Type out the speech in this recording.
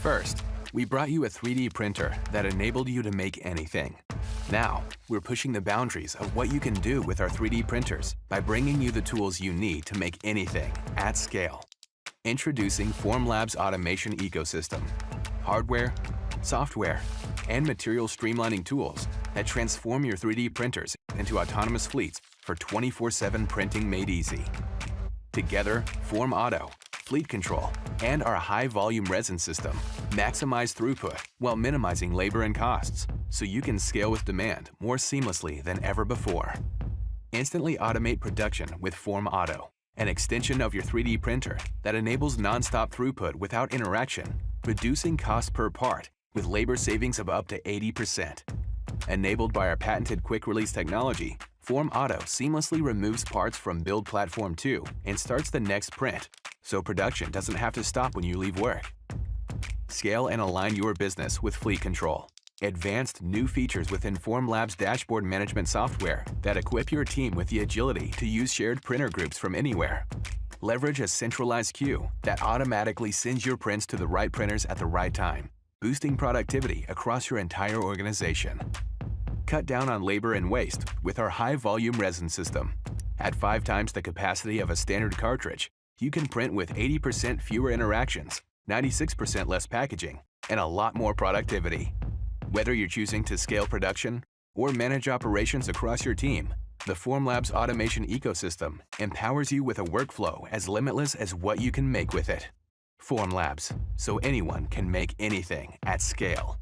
First, we brought you a 3D printer that enabled you to make anything. Now, we're pushing the boundaries of what you can do with our 3D printers by bringing you the tools you need to make anything at scale. Introducing Formlabs automation ecosystem. Hardware, software, and material streamlining tools that transform your 3D printers into autonomous fleets for 24/7 printing made easy. Together, Form Auto, Fleet Control, and our high-volume resin system maximize throughput while minimizing labor and costs, so you can scale with demand more seamlessly than ever before. Instantly automate production with Form Auto, an extension of your 3D printer that enables non-stop throughput without interaction, reducing cost per part with labor savings of up to 80%. Enabled by our patented quick-release technology, Form Auto seamlessly removes parts from Build Platform 2 and starts the next print, so production doesn't have to stop when you leave work. Scale and align your business with Fleet Control. Advanced new features within Formlabs dashboard management software that equip your team with the agility to use shared printer groups from anywhere. Leverage a centralized queue that automatically sends your prints to the right printers at the right time, boosting productivity across your entire organization. Cut down on labor and waste with our high-volume resin system. At 5 times the capacity of a standard cartridge, you can print with 80% fewer interactions, 96% less packaging, and a lot more productivity. Whether you're choosing to scale production or manage operations across your team, the Formlabs automation ecosystem empowers you with a workflow as limitless as what you can make with it. Formlabs, so anyone can make anything at scale.